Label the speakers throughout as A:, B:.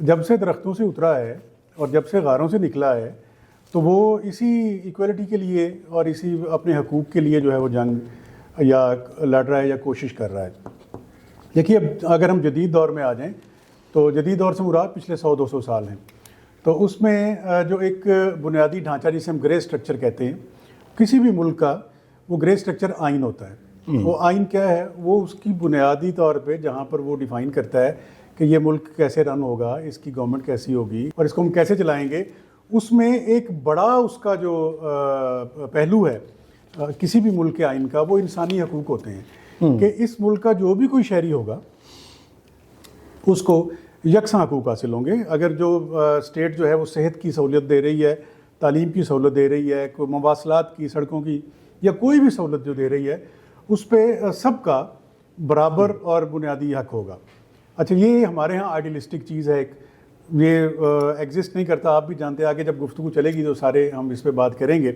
A: جب سے درختوں سے اترا ہے اور جب سے غاروں سے نکلا ہے تو وہ اسی ایکویلٹی کے لیے اور اسی اپنے حقوق کے لیے جو ہے وہ جنگ یا لڑ رہا ہے یا کوشش کر رہا ہے. دیکھیے اب اگر ہم جدید دور میں آ جائیں تو جدید دور سے مراد پچھلے 100-200 سال ہیں. تو اس میں جو ایک بنیادی ڈھانچہ جسے ہم گرے اسٹرکچر کہتے ہیں, کسی بھی ملک کا وہ گرے اسٹرکچر آئین ہوتا ہے. وہ آئین کیا ہے؟ وہ اس کی بنیادی طور پہ جہاں پر وہ ڈیفائن کرتا ہے کہ یہ ملک کیسے رن ہوگا, اس کی گورنمنٹ کیسی ہوگی اور اس کو ہم کیسے چلائیں گے. اس میں ایک بڑا اس کا جو پہلو ہے کسی بھی ملک کے آئین کا, وہ انسانی حقوق ہوتے ہیں کہ اس ملک کا جو بھی کوئی شہری ہوگا اس کو یکساں حقوق حاصل ہوں گے. اگر جو اسٹیٹ جو ہے وہ صحت کی سہولت دے رہی ہے, تعلیم کی سہولت دے رہی ہے, کوئی مواصلات کی, سڑکوں کی یا کوئی بھی سہولت جو دے رہی ہے, اس پہ سب کا برابر اور بنیادی حق ہوگا. اچھا, یہ ہمارے ہاں آئیڈیلسٹک چیز ہے, ایک یہ ایگزسٹ نہیں کرتا, آپ بھی جانتے ہیں. آگے جب گفتگو چلے گی تو سارے ہم اس پہ بات کریں گے.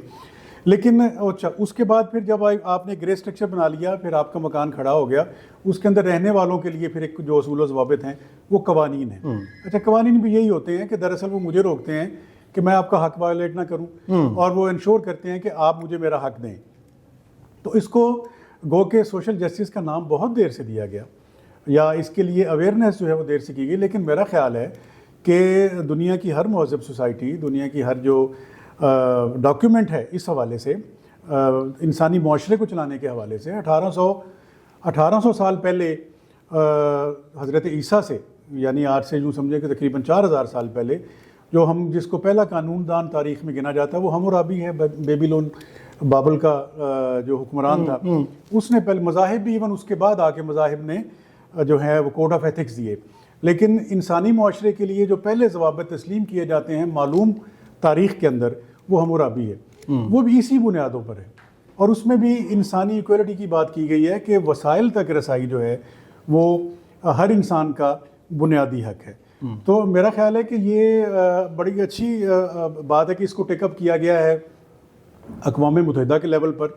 A: لیکن اچھا, اس کے بعد پھر جب آپ نے گرے اسٹرکچر بنا لیا, پھر آپ کا مکان کھڑا ہو گیا, اس کے اندر رہنے والوں کے لیے پھر ایک جو اصول و ضوابط ہیں وہ قوانین ہیں. اچھا, قوانین بھی یہی ہوتے ہیں کہ دراصل وہ مجھے روکتے ہیں کہ میں آپ کا حق وائلیٹ نہ کروں, اور وہ انشور کرتے ہیں کہ آپ مجھے میرا حق دیں. تو اس کو گو کہ سوشل جسٹس کا نام بہت دیر سے دیا گیا, یا اس کے لیے اویئرنیس جو ہے وہ دیر سے کی گئی. لیکن میرا خیال ہے کہ دنیا کی ہر مہذب سوسائٹی, دنیا کی ہر جو ڈاکیومنٹ ہے اس حوالے سے, انسانی معاشرے کو چلانے کے حوالے سے, 1800 سال پہلے حضرت عیسیٰ سے, یعنی آج سے یوں سمجھیں کہ تقریباً 4000 سال پہلے, جو ہم جس کو پہلا قانون دان تاریخ میں گنا جاتا ہے وہ حمورابی ہے, بیبیلون بابل کا جو حکمران تھا. اس نے پہلے مذاہب بھی, ایون اس کے بعد آ کے مذاہب نے جو ہے وہ کوڈ آف ایتھکس دیے. لیکن انسانی معاشرے کے لیے جو پہلے ضوابط تسلیم کیے جاتے ہیں معلوم تاریخ کے اندر, وہ حمورابی ہے. وہ بھی اسی بنیادوں پر ہے, اور اس میں بھی انسانی ایکویلٹی کی بات کی گئی ہے کہ وسائل تک رسائی جو ہے وہ ہر انسان کا بنیادی حق ہے. تو میرا خیال ہے کہ یہ بڑی اچھی بات ہے کہ اس کو ٹیک اپ کیا گیا ہے اقوام متحدہ کے لیول پر,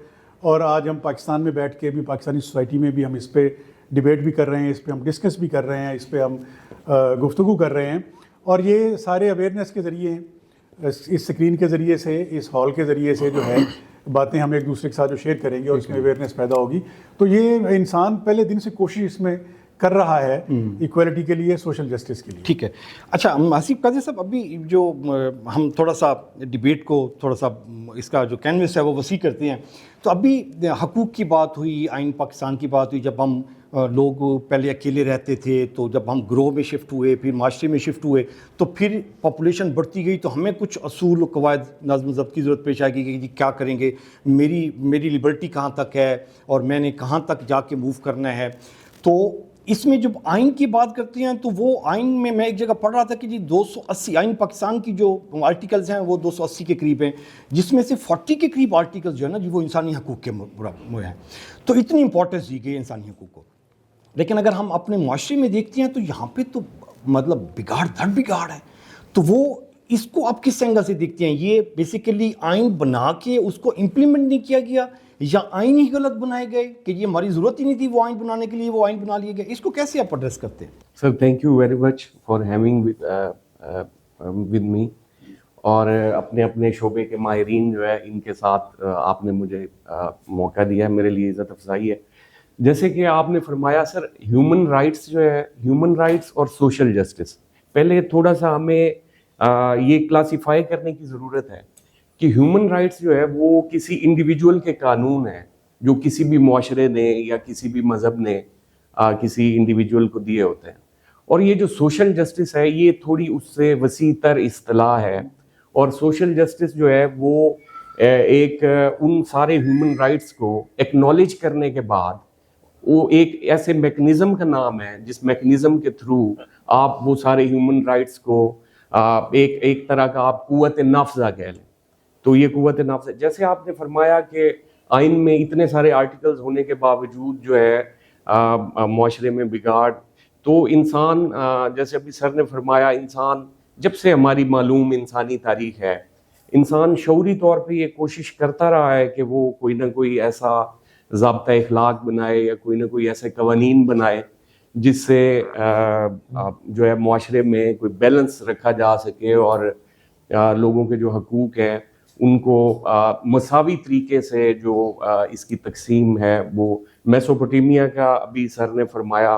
A: اور آج ہم پاکستان میں بیٹھ کے بھی, پاکستانی سوسائٹی میں بھی ہم اس پہ ڈیبیٹ بھی کر رہے ہیں, اس پہ ہم ڈسکس بھی کر رہے ہیں, اس پہ ہم گفتگو کر رہے ہیں. اور یہ سارے اویئرنیس کے ذریعے, اس اسکرین کے ذریعے سے, اس ہال کے ذریعے سے جو ہے باتیں ہم ایک دوسرے کے ساتھ جو شیئر کریں گے اور اس میں اویئرنیس پیدا ہوگی. تو یہ انسان پہلے دن سے کوشش اس میں کر رہا ہے ایکویلٹی کے لیے, سوشل جسٹس کے لیے.
B: ٹھیک ہے. اچھا آصف قادری صاحب, ابھی جو ہم تھوڑا سا ڈیبیٹ کو تھوڑا سا اس کا جو کینوس ہے وہ وسیع کرتے ہیں, تو ابھی حقوق کی بات ہوئی, آئین پاکستان کی بات ہوئی. جب ہم لوگ پہلے اکیلے رہتے تھے, تو جب ہم گروہ میں شفٹ ہوئے, پھر معاشرے میں شفٹ ہوئے, تو پھر پاپولیشن بڑھتی گئی, تو ہمیں کچھ اصول و قواعد نظم و ضبط کی ضرورت پیش آئے گی کہ جی کیا کریں گے, میری لبرٹی کہاں تک ہے اور میں نے کہاں تک جا کے موو کرنا ہے. تو اس میں جب آئین کی بات کرتے ہیں تو وہ آئین میں ایک جگہ پڑھ رہا تھا کہ جی 280 آئین پاکستان کی جو آرٹیکلز ہیں وہ 280 کے قریب ہیں, جس میں سے 40 کے قریب آرٹیکلز جو ہے نا جی وہ انسانی حقوق کے میں ہیں. تو اتنی امپورٹنس دی گئی انسانی حقوق کو. لیکن اگر ہم اپنے معاشرے میں دیکھتے ہیں تو یہاں پہ تو مطلب بگاڑ در بگاڑ ہے. تو وہ اس کو آپ کس اینگل سے دیکھتے ہیں؟ یہ بیسیکلی آئین بنا کے اس کو امپلیمنٹ نہیں کیا گیا, یا آئین ہی غلط بنائے گئے کہ یہ ہماری ضرورت ہی نہیں تھی وہ آئین بنانے کے لیے, وہ آئین بنا لیے گئے؟ اس کو کیسے آپ ایڈریس کرتے ہیں؟
C: Sir thank you very much for having with me. اور اپنے اپنے شعبے کے ماہرین جو ہے ان کے ساتھ آپ نے مجھے موقع دیا ہے, میرے لیے عزت افزائی ہے. جیسے کہ آپ نے فرمایا سر, ہیومن رائٹس جو ہے, ہیومن رائٹس اور سوشل جسٹس, پہلے تھوڑا سا ہمیں یہ کلاسیفائی کرنے کی ضرورت ہے کہ ہیومن رائٹس جو ہے وہ کسی انڈیویجول کے قانون ہیں جو کسی بھی معاشرے نے یا کسی بھی مذہب نے کسی انڈیویجول کو دیے ہوتے ہیں. اور یہ جو سوشل جسٹس ہے یہ تھوڑی اس سے وسیع تر اصطلاح ہے, اور سوشل جسٹس جو ہے وہ ایک ان سارے ہیومن رائٹس کو ایکنالج کرنے کے بعد وہ ایک ایسے میکنزم کا نام ہے جس میکنزم کے تھرو آپ وہ سارے ہیومن رائٹس کو ایک طرح کا آپ قوت نافذہ کہہ لیں. تو یہ قوت نافذہ, جیسے آپ نے فرمایا کہ آئین میں اتنے سارے آرٹیکلز ہونے کے باوجود جو ہے معاشرے میں بگاڑ, تو انسان جیسے ابھی سر نے فرمایا, انسان جب سے ہماری معلوم انسانی تاریخ ہے, انسان شعوری طور پہ یہ کوشش کرتا رہا ہے کہ وہ کوئی نہ کوئی ایسا ضابطہ اخلاق بنائے یا کوئی نہ کوئی ایسے قوانین بنائے جس سے جو ہے معاشرے میں کوئی بیلنس رکھا جا سکے اور لوگوں کے جو حقوق ہیں ان کو مساوی طریقے سے جو اس کی تقسیم ہے وہ میسوپوٹیمیا کا ابھی سر نے فرمایا،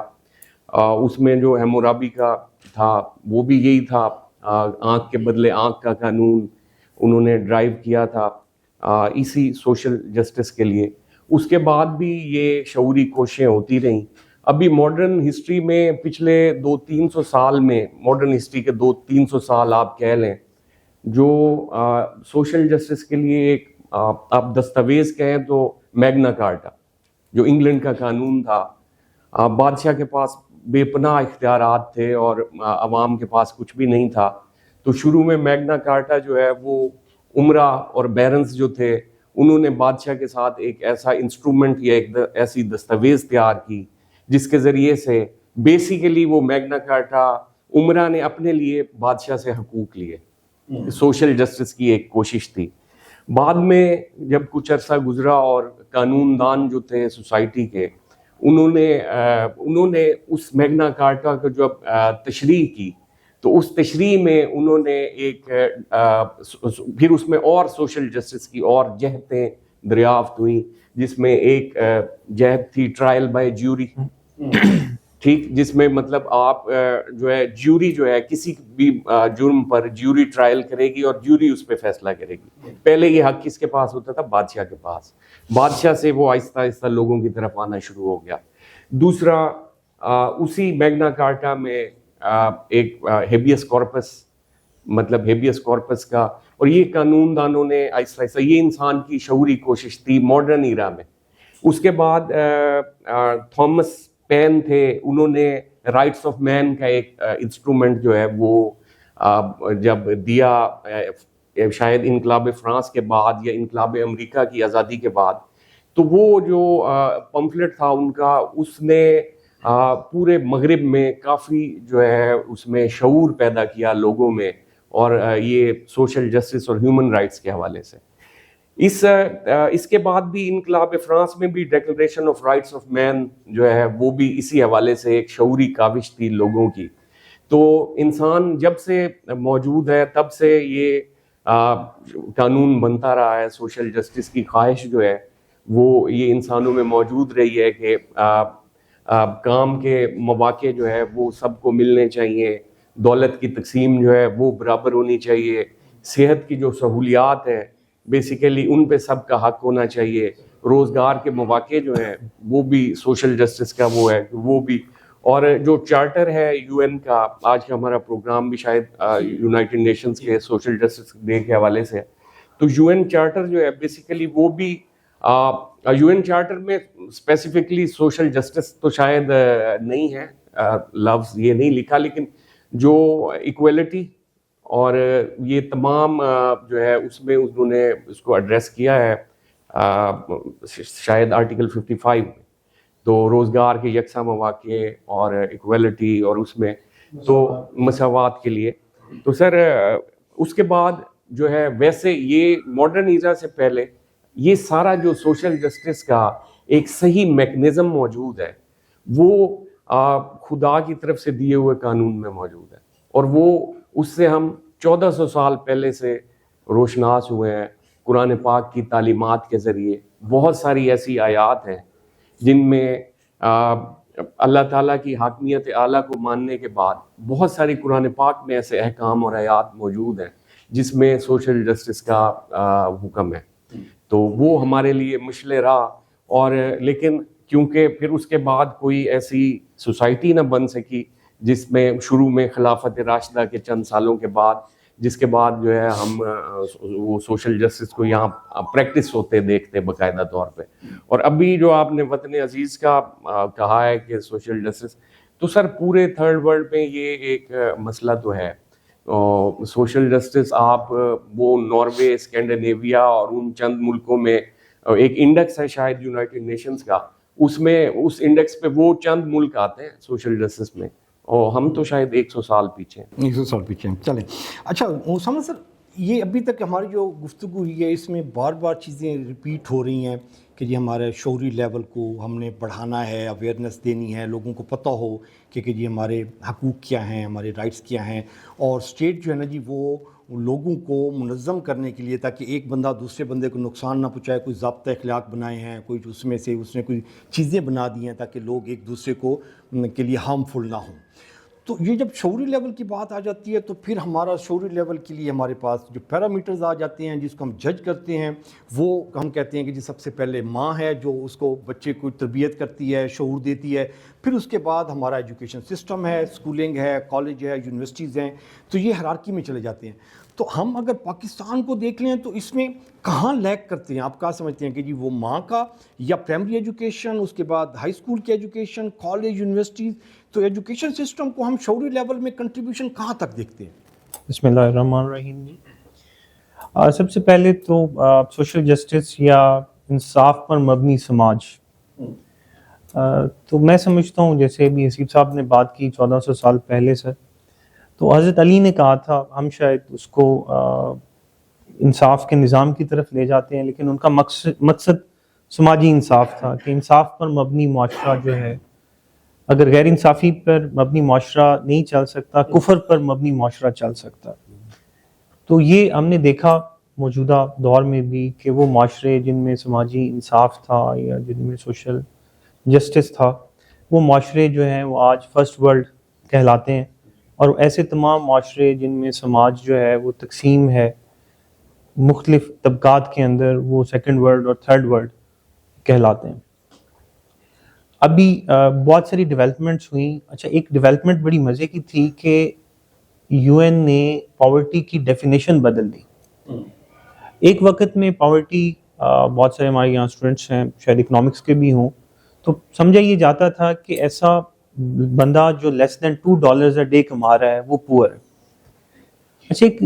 C: اس میں جو ہیمورابی کا تھا وہ بھی یہی تھا، آنکھ کے بدلے آنکھ کا قانون انہوں نے ڈرائیو کیا تھا اسی سوشل جسٹس کے لیے۔ اس کے بعد بھی یہ شعوری کوششیں ہوتی رہیں۔ ابھی ماڈرن ہسٹری میں پچھلے 200-300 سال میں، ماڈرن ہسٹری کے 200-300 سال آپ کہہ لیں، جو سوشل جسٹس کے لیے ایک آپ دستاویز کہیں تو میگنا کارٹا جو انگلینڈ کا قانون تھا، بادشاہ کے پاس بے پناہ اختیارات تھے اور عوام کے پاس کچھ بھی نہیں تھا، تو شروع میں میگنا کارٹا جو ہے وہ امرا اور بیرنز جو تھے انہوں نے بادشاہ کے ساتھ ایک ایسا انسٹرومنٹ یا ایک ایسی دستاویز تیار کی جس کے ذریعے سے بیسیکلی وہ میگنا کارٹا امرا نے اپنے لیے بادشاہ سے حقوق لیے، سوشل جسٹس کی ایک کوشش تھی۔ بعد میں جب کچھ عرصہ گزرا اور قانون دان جو تھے سوسائٹی کے انہوں نے اس میگنا کارٹا کو جب تشریح کی تو اس تشریح میں انہوں نے ایک پھر اس میں اور سوشل جسٹس کی اور جہتیں دریافت ہوئیں، جس میں ایک جہت تھی ٹرائل بائی جیوری، ٹھیک، جس میں مطلب آپ جو ہے جیوری جو ہے کسی بھی جرم پر جیوری ٹرائل کرے گی اور جیوری اس پہ فیصلہ کرے گی۔ پہلے یہ حق کس کے پاس ہوتا تھا؟ بادشاہ کے پاس، بادشاہ سے وہ آہستہ آہستہ لوگوں کی طرف آنا شروع ہو گیا۔ دوسرا اسی میگنا کارٹا میں ایک ہیبیس کارپس، مطلب ہیبیس کارپس کا، اور یہ قانون دانوں نے آہستہ آہستہ، یہ انسان کی شعوری کوشش تھی ماڈرن ایرا میں۔ اس کے بعد تھامس پین تھے، انہوں نے رائٹس آف مین کا ایک انسٹرومنٹ جو ہے وہ جب دیا شاید انقلاب فرانس کے بعد یا انقلاب امریکہ کی آزادی کے بعد، تو وہ جو پمفلٹ تھا ان کا، اس نے پورے مغرب میں کافی جو ہے اس میں شعور پیدا کیا لوگوں میں، اور یہ سوشل جسٹس اور ہیومن رائٹس کے حوالے سے۔ اس کے بعد بھی انقلاب فرانس میں بھی ڈیکلریشن آف رائٹس آف مین جو ہے وہ بھی اسی حوالے سے ایک شعوری کاوش تھی لوگوں کی۔ تو انسان جب سے موجود ہے تب سے یہ قانون بنتا رہا ہے، سوشل جسٹس کی خواہش جو ہے وہ یہ انسانوں میں موجود رہی ہے کہ کام کے مواقع جو ہے وہ سب کو ملنے چاہیے، دولت کی تقسیم جو ہے وہ برابر ہونی چاہیے، صحت کی جو سہولیات ہیں بیسیکلی ان پہ سب کا حق ہونا چاہیے، روزگار کے مواقع جو ہیں وہ بھی سوشل جسٹس کا وہ ہے وہ بھی، اور جو چارٹر ہے یو این کا، آج کا ہمارا پروگرام بھی شاید یونائٹڈ نیشنز کے سوشل جسٹس ڈے کے حوالے سے ہے، تو یو این چارٹر جو ہے بیسیکلی وہ بھی یو این چارٹر میں اسپیسیفکلی سوشل جسٹس تو شاید نہیں ہے، لفظ یہ نہیں لکھا، لیکن جو ایکویلٹی اور یہ تمام جو ہے اس میں انہوں نے اس کو ایڈریس کیا ہے شاید آرٹیکل 55 میں، تو روزگار کے یکساں مواقع اور ایکویلٹی اور اس میں تو مساوات کے لیے۔ تو سر اس کے بعد جو ہے ویسے یہ ماڈرن ایرا سے پہلے یہ سارا جو سوشل جسٹس کا ایک صحیح میکنزم موجود ہے وہ خدا کی طرف سے دیے ہوئے قانون میں موجود ہے، اور وہ اس سے ہم 1400 سال پہلے سے روشناس ہوئے ہیں۔ قرآن پاک کی تعلیمات کے ذریعے بہت ساری ایسی آیات ہیں جن میں اللہ تعالیٰ کی حاکمیت اعلیٰ کو ماننے کے بعد بہت ساری قرآن پاک میں ایسے احکام اور آیات موجود ہیں جس میں سوشل جسٹس کا حکم ہے، تو وہ ہمارے لیے مشعل راہ، اور لیکن کیونکہ پھر اس کے بعد کوئی ایسی سوسائٹی نہ بن سکی جس میں شروع میں خلافت راشدہ کے چند سالوں کے بعد، جس کے بعد جو ہے ہم وہ سوشل جسٹس کو یہاں پریکٹس ہوتے دیکھتے باقاعدہ طور پہ، اور ابھی جو آپ نے وطن عزیز کا کہا ہے کہ سوشل جسٹس، تو سر پورے تھرڈ ورلڈ میں یہ ایک مسئلہ تو ہے۔ سوشل جسٹس آپ وہ ناروے، اسکینڈینیویا اور ان چند ملکوں میں ایک انڈیکس ہے شاید یونائٹڈ نیشنز کا، اس میں اس انڈیکس پہ وہ چند ملک آتے ہیں سوشل جسٹس میں، اور ہم تو شاید 100 سال پیچھے ہیں۔
B: 100 سال پیچھے ہیں، چلیں۔ اچھا اسامہ سر، یہ ابھی تک ہماری جو گفتگو ہوئی ہے اس میں بار بار چیزیں ریپیٹ ہو رہی ہیں کہ جی ہمارے شعوری لیول کو ہم نے بڑھانا ہے, اویئرنیس دینی ہے, لوگوں کو پتہ ہو کہ جی ہمارے حقوق کیا ہیں, ہمارے رائٹس کیا ہیں. اور اسٹیٹ جو ہے نا جی وہ لوگوں کو منظم کرنے کے لیے, تاکہ ایک بندہ دوسرے بندے کو نقصان نہ پہنچائے, کوئی ضابطہ اخلاق بنائے ہیں, کوئی اس میں سے اس نے کوئی چیزیں بنا دی ہیں تاکہ لوگ ایک دوسرے کو کے لیے ہارمفل نہ ہوں. تو یہ جب شعوری لیول کی بات آ جاتی ہے تو پھر ہمارا شعوری لیول کے لیے ہمارے پاس جو پیرامیٹرز آ جاتے ہیں جس کو ہم جج کرتے ہیں, وہ ہم کہتے ہیں کہ جی سب سے پہلے ماں ہے جو اس کو بچے کو تربیت کرتی ہے, شعور دیتی ہے. پھر اس کے بعد ہمارا ایجوکیشن سسٹم ہے, اسکولنگ ہے, کالج ہے, یونیورسٹیز ہیں. تو یہ ہیرارکی میں چلے جاتے ہیں. تو ہم اگر پاکستان کو دیکھ لیں تو اس میں کہاں لیک کرتے ہیں, آپ کیا سمجھتے ہیں کہ جی وہ ماں کا, یا پرائمری ایجوکیشن, اس کے بعد ہائی اسکول کی ایجوکیشن, کالج, یونیورسٹیز. تو ایجوکیشن سسٹم کو ہم شعوری لیول میں کنٹریبیوشن کہاں تک دیکھتے ہیں؟
D: بسم اللہ الرحمن الرحیم. سب سے پہلے تو سوشل جسٹس یا انصاف پر مبنی سماج, تو میں سمجھتا ہوں جیسے بھی حسیب صاحب نے بات کی 1400 سال پہلے سے, تو حضرت علی نے کہا تھا, ہم شاید اس کو انصاف کے نظام کی طرف لے جاتے ہیں, لیکن ان کا مقصد سماجی انصاف تھا کہ انصاف پر مبنی معاشرہ جو ہے, اگر غیر انصافی پر مبنی معاشرہ نہیں چل سکتا, کفر پر مبنی معاشرہ چل سکتا. تو یہ ہم نے دیکھا موجودہ دور میں بھی کہ وہ معاشرے جن میں سماجی انصاف تھا یا جن میں سوشل جسٹس تھا, وہ معاشرے جو ہیں وہ آج فرسٹ ورلڈ کہلاتے ہیں, اور ایسے تمام معاشرے جن میں سماج جو ہے وہ تقسیم ہے مختلف طبقات کے اندر, وہ سیکنڈ ورلڈ اور تھرڈ ورلڈ کہلاتے ہیں. ابھی بہت ساری ڈیولپمنٹس ہوئیں. اچھا, ایک ڈیولپمنٹ بڑی مزے کی تھی کہ یو این نے پاورٹی کی ڈیفینیشن بدل دی. ایک وقت میں پاورٹی, بہت سارے ہمارے یہاں اسٹوڈنٹس ہیں شاید اکنامکس کے بھی ہوں, تو سمجھا یہ جاتا تھا کہ ایسا بندہ جو لیس دین $2 اے ڈے کما رہا ہے وہ پور ہے. اچھا, ایک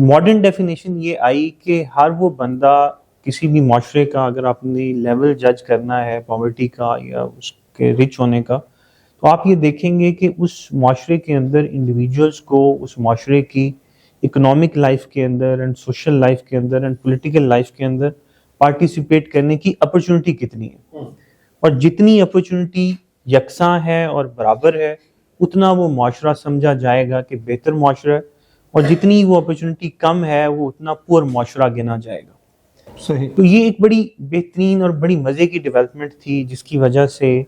D: ماڈرن ڈیفینیشن یہ آئی کہ ہر وہ بندہ کسی بھی معاشرے کا, اگر آپ نے لیول جج کرنا ہے پاورٹی کا یا اس کے رچ ہونے کا, تو آپ یہ دیکھیں گے کہ اس معاشرے کے اندر انڈیویجولس کو اس معاشرے کی اکنامک لائف کے اندر اینڈ سوشل لائف کے اندر اینڈ پولیٹیکل لائف کے اندر پارٹیسپیٹ کرنے کی اپرچونٹی کتنی ہے, اور جتنی اپرچونٹی یکساں ہے اور برابر ہے اتنا وہ معاشرہ سمجھا جائے گا کہ بہتر معاشرہ ہے, اور جتنی وہ اپرچونٹی کم ہے وہ اتنا پور معاشرہ گنا جائے گا.
B: صحیح.
D: تو یہ ایک بڑی بہترین اور بڑی مزے کی ڈیولپمنٹ تھی, جس کی وجہ سے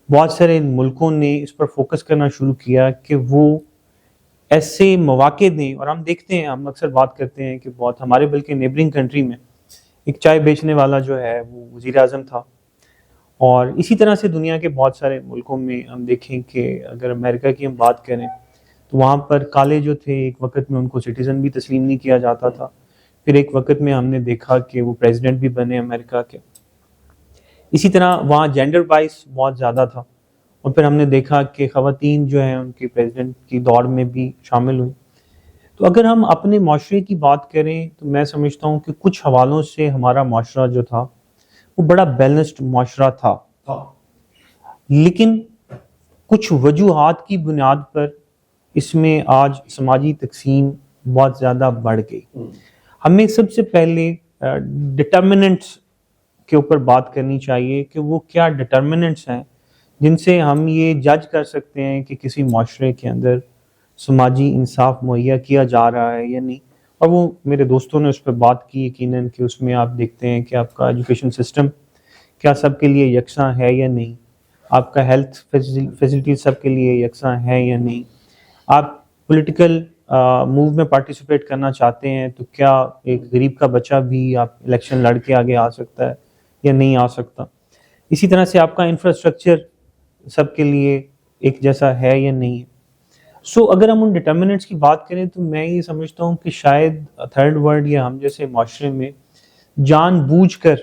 D: بہت سارے ملکوں نے اس پر فوکس کرنا شروع کیا کہ وہ ایسے مواقع دیں. اور ہم دیکھتے ہیں, ہم اکثر بات کرتے ہیں کہ بہت ہمارے بلکہ نیبرنگ کنٹری میں ایک چائے بیچنے والا جو ہے وہ وزیر اعظم تھا, اور اسی طرح سے دنیا کے بہت سارے ملکوں میں ہم دیکھیں کہ اگر امریکہ کی ہم بات کریں تو وہاں پر کالے جو تھے ایک وقت میں ان کو سٹیزن بھی تسلیم نہیں کیا جاتا تھا, پھر ایک وقت میں ہم نے دیکھا کہ وہ پریزیڈنٹ بھی بنے امریکہ کے. اسی طرح وہاں جینڈر بائس بہت زیادہ تھا, اور پھر ہم نے دیکھا کہ خواتین جو ہیں ان کی پریزیڈنٹ کی دوڑ میں بھی شامل ہوئی. تو اگر ہم اپنے معاشرے کی بات کریں تو میں سمجھتا ہوں کہ کچھ حوالوں سے ہمارا معاشرہ جو تھا وہ بڑا بیلنسڈ معاشرہ تھا, لیکن کچھ وجوہات کی بنیاد پر اس میں آج سماجی تقسیم بہت زیادہ بڑھ گئی. ہمیں سب سے پہلے ڈٹرمننٹس کے اوپر بات کرنی چاہیے کہ وہ کیا ڈٹرمننٹس ہیں جن سے ہم یہ جج کر سکتے ہیں کہ کسی معاشرے کے اندر سماجی انصاف مہیا کیا جا رہا ہے یا نہیں. اور وہ میرے دوستوں نے اس پہ بات کی یقیناً کہ اس میں آپ دیکھتے ہیں کہ آپ کا ایجوکیشن سسٹم کیا سب کے لیے یکساں ہے یا نہیں, آپ کا ہیلتھ فیسلٹیز سب کے لیے یکساں ہے یا نہیں, آپ پولیٹیکل موو میں پارٹیسپیٹ کرنا چاہتے ہیں تو کیا ایک غریب کا بچہ بھی آپ الیکشن لڑ کے آگے آ سکتا ہے یا نہیں آ سکتا. اسی طرح سے آپ کا انفراسٹرکچر سب کے لیے ایک جیسا ہے یا نہیں ہے. اگر ہم ان ڈٹرمننٹس کی بات کریں تو میں یہ سمجھتا ہوں کہ شاید تھرڈ ورلڈ یا ہم جیسے معاشرے میں جان بوجھ کر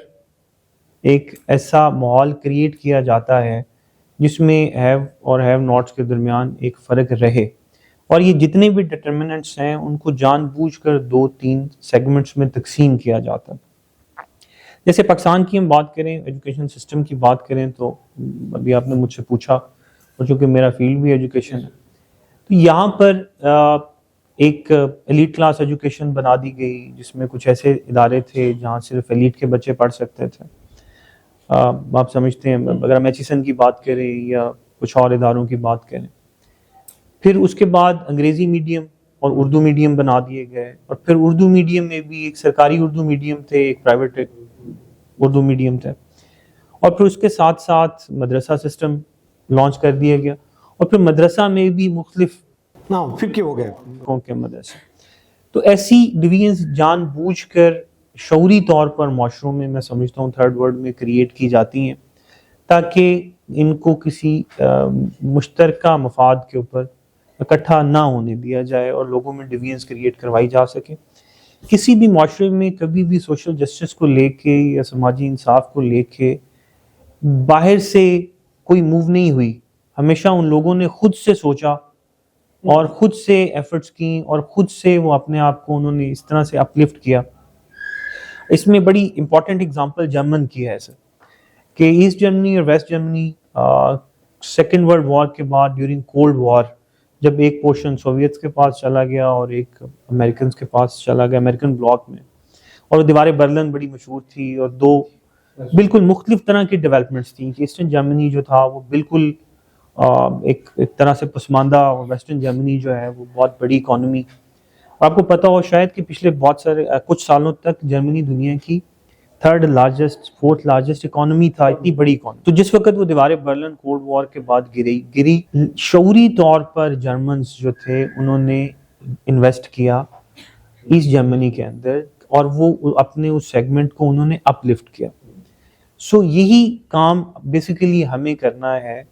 D: ایک ایسا ماحول کریٹ کیا جاتا ہے جس میں ہیو اور ہیو ناٹس کے درمیان ایک فرق رہے, اور یہ جتنے بھی ڈٹرمننٹس ہیں ان کو جان بوجھ کر 2-3 سیگمنٹس میں تقسیم کیا جاتا ہے. جیسے پاکستان کی ہم بات کریں, ایجوکیشن سسٹم کی بات کریں, تو ابھی آپ نے مجھ سے پوچھا, اور چونکہ میرا فیلڈ بھی ایجوکیشن ہے, تو یہاں پر ایک ایلیٹ کلاس ایجوکیشن بنا دی گئی جس میں کچھ ایسے ادارے تھے جہاں صرف ایلیٹ کے بچے پڑھ سکتے تھے. آپ سمجھتے ہیں اگر ہم ایچیسن کی بات کریں یا کچھ اور اداروں کی بات کریں. پھر اس کے بعد انگریزی میڈیم اور اردو میڈیم بنا دیے گئے, اور پھر اردو میڈیم میں بھی ایک سرکاری اردو میڈیم تھے, ایک پرائیویٹ اردو میڈیم تھے, اور پھر اس کے ساتھ ساتھ مدرسہ سسٹم لانچ کر دیا گیا, اور پھر مدرسہ میں بھی مختلف
B: پھر کیا ہو گیا
D: کے مدرسے. تو ایسی ڈویژنز جان بوجھ کر شعوری طور پر معاشروں میں سمجھتا ہوں تھرڈ ورلڈ میں کریٹ کی جاتی ہیں تاکہ ان کو کسی مشترکہ مفاد کے اوپر اکٹھا نہ ہونے دیا جائے اور لوگوں میں ڈویژنز کریٹ کروائی جا سکے. کسی بھی معاشرے میں کبھی بھی سوشل جسٹس کو لے کے یا سماجی انصاف کو لے کے باہر سے کوئی موو نہیں ہوئی, ہمیشہ ان لوگوں نے خود سے سوچا اور خود سے ایفرٹس کی اور خود سے وہ اپنے آپ کو انہوں نے اس طرح سے اپلفٹ کیا. اس میں بڑی امپورٹنٹ اگزامپل جرمن کی ہے سر, کہ ایسٹ جرمنی اور West Germany second world war کے بعد ڈیورنگ کولڈ وار جب ایک پورشن سوویتس کے پاس چلا گیا اور ایک امریکنز کے پاس چلا گیا, امریکن بلاک میں, اور دیوار برلن بڑی مشہور تھی, اور دو بالکل مختلف طرح کی ڈیولپمنٹس تھیں کہ ایسٹرن جرمنی جو تھا وہ بالکل ایک طرح سے پسماندہ, اور ویسٹرن جرمنی جو ہے وہ بہت بڑی اکانومی. اور آپ کو پتہ ہو شاید کہ پچھلے بہت سارے کچھ سالوں تک جرمنی دنیا کی third largest fourth largest economy تھا, اتنی بڑی اکانومی. تو جس وقت وہ دیوار برلن کولڈ وار کے بعد گری شعوری طور پر جرمنز جو تھے انہوں نے انویسٹ کیا ایسٹ جرمنی کے اندر, اور وہ اپنے اس سیگمنٹ کو انہوں نے اپ لفٹ کیا. سو یہی کام بیسیکلی ہمیں کرنا ہے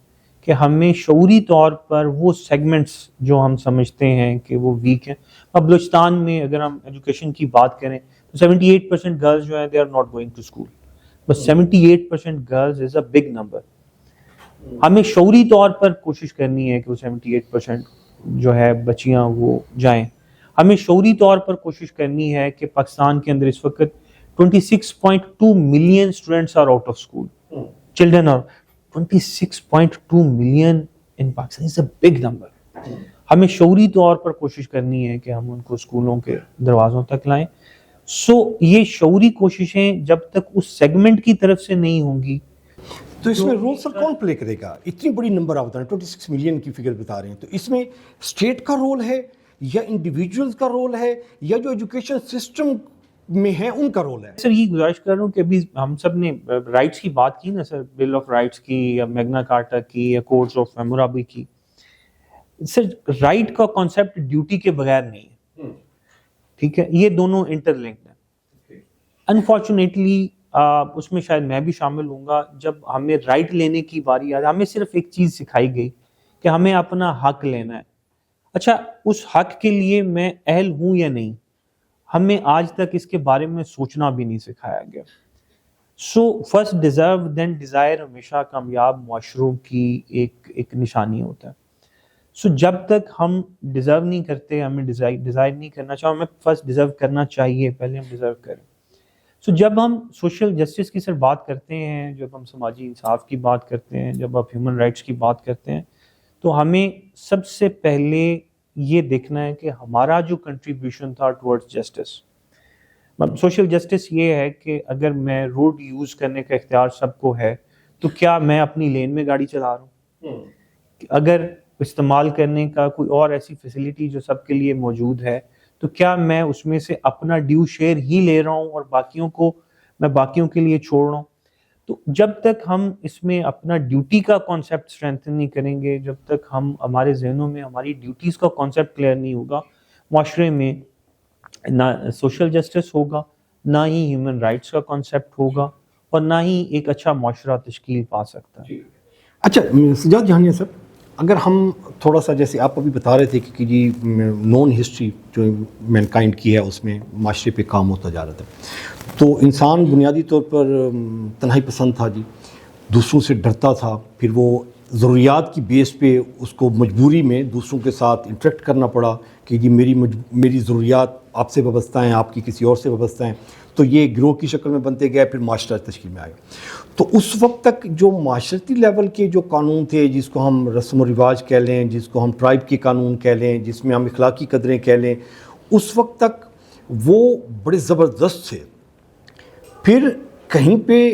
D: کہ ہمیں شعوری طور پر وہ سیگمنٹس جو ہم سمجھتے ہیں کہ وہ ویک ہیں. اب بلوچستان میں اگر ہم ایجوکیشن کی بات کریں تو 78% گرلز جو ہیں they are not going to school, بس 78% girls is a big number. ہمیں شعوری طور پر کوشش کرنی ہے کہ وہ 78% جو ہے بچیاں وہ جائیں. ہمیں شعوری طور پر کوشش کرنی ہے کہ پاکستان کے اندر اس وقت 26.2 million students are out of school, children are 26.2 million in Pakistan is a big number. ہمیں شعوری طور پر کوشش کرنی ہے کہ ہم ان کو اسکولوں کے دروازوں تک لائیں. سو یہ شعوری کوششیں جب تک اس سیگمنٹ کی طرف سے نہیں ہوں گی
B: تو اس میں رول سر کون پلے کرے گا؟ اتنی بڑی نمبر آپ بتا رہے ہیں, 26 ملین کی فگر بتا رہے ہیں, تو اس میں اسٹیٹ کا رول ہے یا انڈیویجولز کا رول ہے یا جو ایجوکیشن سسٹم میں ہے ان کا رول ہے؟
D: سر یہ گزارش کر رہا ہوں کہ ابھی ہم سب نے رائٹس کی بات کی نا سر, بل آف رائٹس کی یا میگنا کارٹا کی یا کوڈز آف ہیمورابی کی. سر رائٹ کا کانسیپٹ ڈیوٹی کے بغیر نہیں ہے, ٹھیک ہے, یہ دونوں انٹر لنکڈ ہیں. انفارچونیٹلی اس میں شاید میں بھی شامل ہوں گا, جب ہمیں رائٹ لینے کی باری آئی ہمیں صرف ایک چیز سکھائی گئی کہ ہمیں اپنا حق لینا ہے. اچھا اس حق کے لیے میں اہل ہوں یا نہیں, ہمیں آج تک اس کے بارے میں سوچنا بھی نہیں سکھایا گیا. سو فرسٹ ڈیزرو دین ڈیزائر ہمیشہ کامیاب معاشروں کی ایک نشانی ہوتا ہے. سو جب تک ہم ڈیزرو نہیں کرتے, ہمیں ڈیزائر نہیں کرنا چاہیے, ہمیں فرسٹ ڈیزرو کرنا چاہیے, پہلے ہم ڈیزرو کریں. سو جب ہم سوشل جسٹس کی سر بات کرتے ہیں, جب ہم سماجی انصاف کی بات کرتے ہیں, جب آپ ہیومن رائٹس کی بات کرتے ہیں, تو ہمیں سب سے پہلے یہ دیکھنا ہے کہ ہمارا جو کنٹریبیوشن تھا ٹورڈز جسٹس. سوشل جسٹس یہ ہے کہ اگر میں روڈ یوز کرنے کا اختیار سب کو ہے تو کیا میں اپنی لین میں گاڑی چلا رہا ہوں؟ اگر استعمال کرنے کا کوئی اور ایسی فیسلٹی جو سب کے لیے موجود ہے تو کیا میں اس میں سے اپنا ڈیو شیئر ہی لے رہا ہوں اور باقیوں کے لیے چھوڑ رہا ہوں؟ تو جب تک ہم اس میں اپنا ڈیوٹی کا کانسیپٹ اسٹرینتھن نہیں کریں گے, جب تک ہمارے ذہنوں میں ہماری ڈیوٹیز کا کانسیپٹ کلیئر نہیں ہوگا, معاشرے میں نہ سوشل جسٹس ہوگا, نہ ہی ہیومن رائٹس کا کانسیپٹ ہوگا, اور نہ ہی ایک اچھا معاشرہ تشکیل پا سکتا ہے.
B: اچھا سجاد جہانیہ صاحب, اگر ہم تھوڑا سا جیسے آپ ابھی بتا رہے تھے کہ جی نون ہسٹری جو مین کائنڈ کی ہے اس میں معاشرے پہ کام ہوتا جا رہا تھا, تو انسان بنیادی طور پر تنہائی پسند تھا جی, دوسروں سے ڈرتا تھا, پھر وہ ضروریات کی بیس پہ اس کو مجبوری میں دوسروں کے ساتھ انٹریکٹ کرنا پڑا کہ جی میری ضروریات آپ سے وابستہ ہیں, آپ کی کسی اور سے وابستہ ہیں, تو یہ گروہ کی شکل میں بنتے گئے, پھر معاشرہ تشکیل میں آئے. تو اس وقت تک جو معاشرتی لیول کے جو قانون تھے, جس کو ہم رسم و رواج کہہ لیں, جس کو ہم ٹرائب کے قانون کہہ لیں, جس میں ہم اخلاقی قدریں کہہ لیں, اس وقت تک وہ بڑے زبردست تھے. پھر کہیں پہ